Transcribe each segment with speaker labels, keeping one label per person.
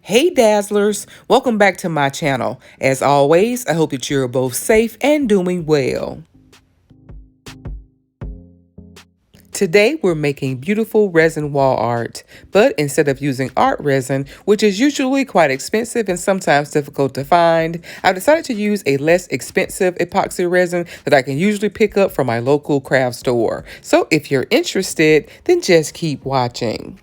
Speaker 1: Hey Dazzlers, welcome back to my channel. As always, I hope that you're both safe and doing well. Today we're making beautiful resin wall art, but instead of using art resin, which is usually quite expensive and sometimes difficult to find, I decided to use a less expensive epoxy resin that I can usually pick up from my local craft store. So if you're interested, then just keep watching.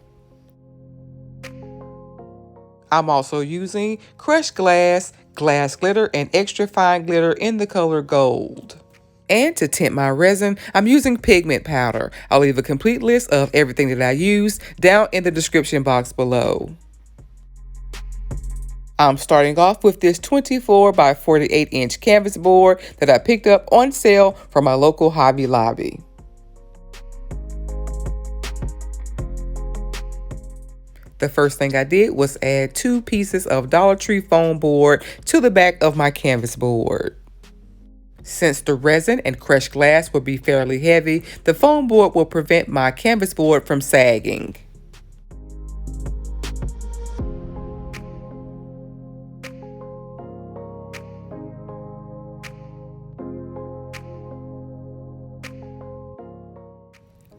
Speaker 1: I'm also using crushed glass, glass glitter, and extra fine glitter in the color gold. And to tint my resin, I'm using pigment powder. I'll leave a complete list of everything that I use down in the description box below. I'm starting off with this 24 by 48 inch canvas board that I picked up on sale from my local Hobby Lobby. The first thing I did was add 2 pieces of Dollar Tree foam board to the back of my canvas board. Since the resin and crushed glass will be fairly heavy, the foam board will prevent my canvas board from sagging.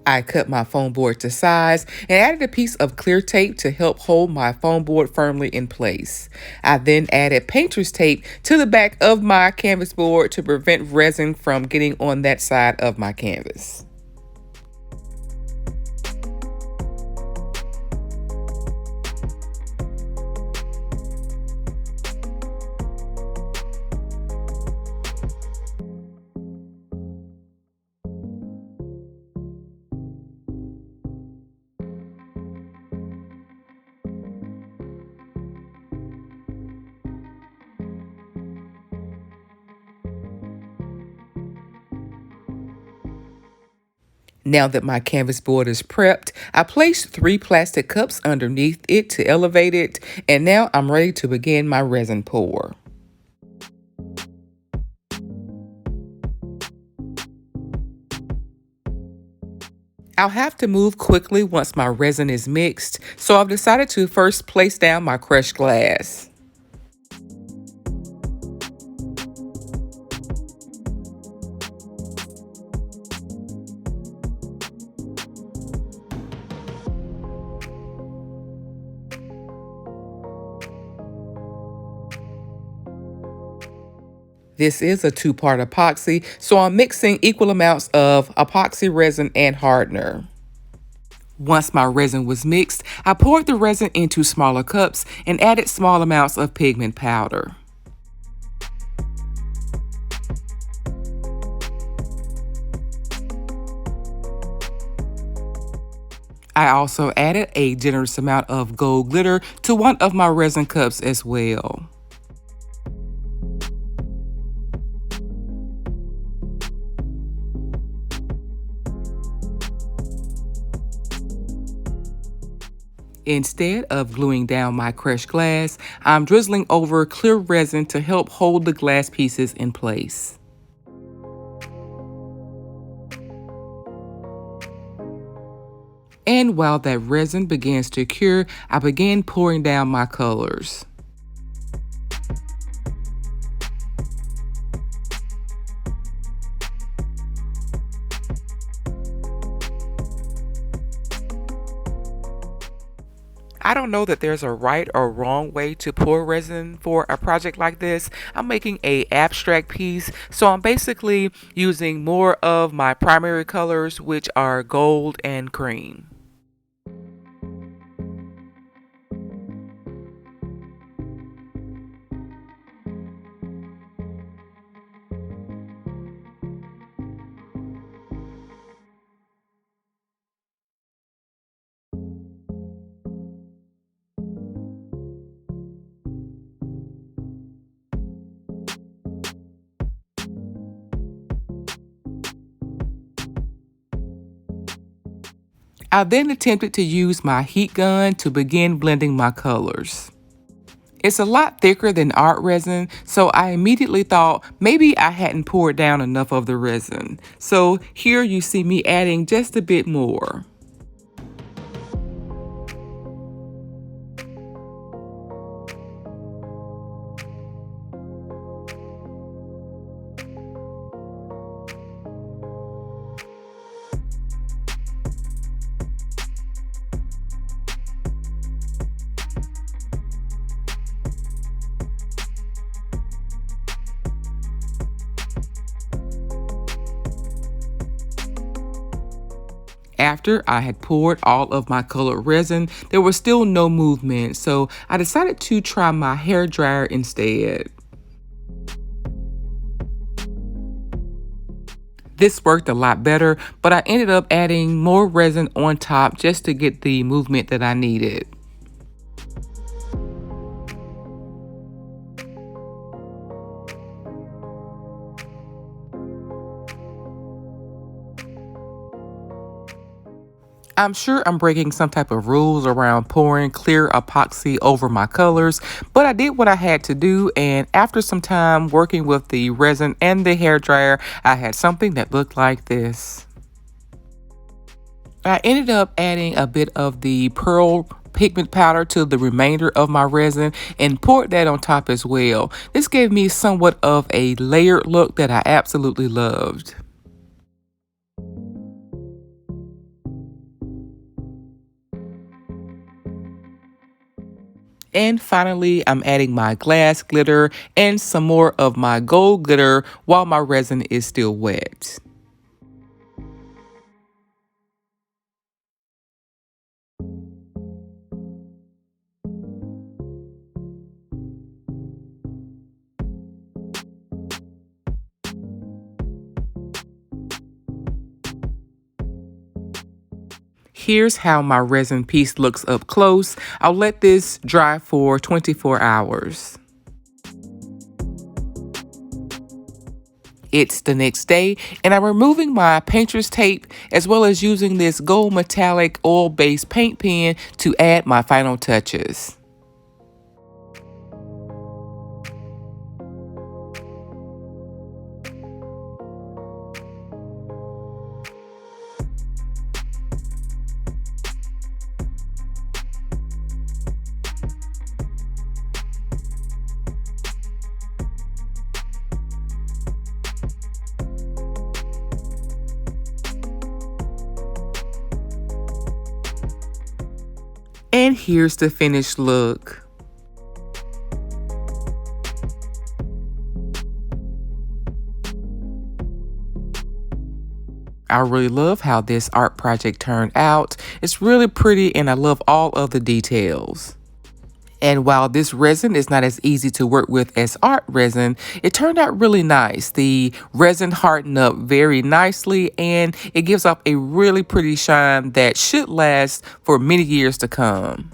Speaker 1: I cut my foam board to size and added a piece of clear tape to help hold my foam board firmly in place. I then added painter's tape to the back of my canvas board to prevent resin from getting on that side of my canvas. Now that my canvas board is prepped, I placed 3 plastic cups underneath it to elevate it, and now I'm ready to begin my resin pour. I'll have to move quickly once my resin is mixed, so I've decided to first place down my crushed glass. This is a 2-part epoxy, so I'm mixing equal amounts of epoxy resin and hardener. Once my resin was mixed, I poured the resin into smaller cups and added small amounts of pigment powder. I also added a generous amount of gold glitter to one of my resin cups as well. Instead of gluing down my crushed glass, I'm drizzling over clear resin to help hold the glass pieces in place. And while that resin begins to cure, I begin pouring down my colors. I don't know that there's a right or wrong way to pour resin for a project like this. I'm making an abstract piece, so I'm basically using more of my primary colors, which are gold and cream. I then attempted to use my heat gun to begin blending my colors. It's a lot thicker than art resin, so I immediately thought maybe I hadn't poured down enough of the resin. So here you see me adding just a bit more. After I had poured all of my colored resin, there was still no movement, so I decided to try my hair dryer instead. This worked a lot better, but I ended up adding more resin on top just to get the movement that I needed. I'm sure I'm breaking some type of rules around pouring clear epoxy over my colors, but I did what I had to do, and after some time working with the resin and the hairdryer, I had something that looked like this. I ended up adding a bit of the pearl pigment powder to the remainder of my resin and poured that on top as well. This gave me somewhat of a layered look that I absolutely loved. And finally, I'm adding my glass glitter and some more of my gold glitter while my resin is still wet. Here's how my resin piece looks up close. I'll let this dry for 24 hours. It's the next day, and I'm removing my painter's tape as well as using this gold metallic oil-based paint pen to add my final touches. And here's the finished look. I really love how this art project turned out. It's really pretty and I love all of the details. And while this resin is not as easy to work with as art resin, it turned out really nice. The resin hardened up very nicely and it gives off a really pretty shine that should last for many years to come.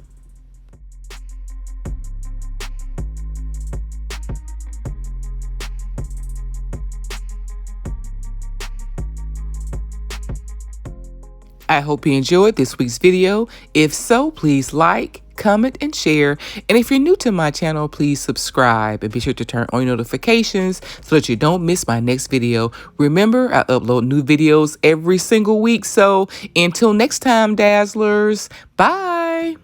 Speaker 1: I hope you enjoyed this week's video. If so, please like, comment, and share. And if you're new to my channel, please subscribe and be sure to turn on your notifications so that you don't miss my next video. Remember, I upload new videos every single week. So until next time, Dazzlers, bye.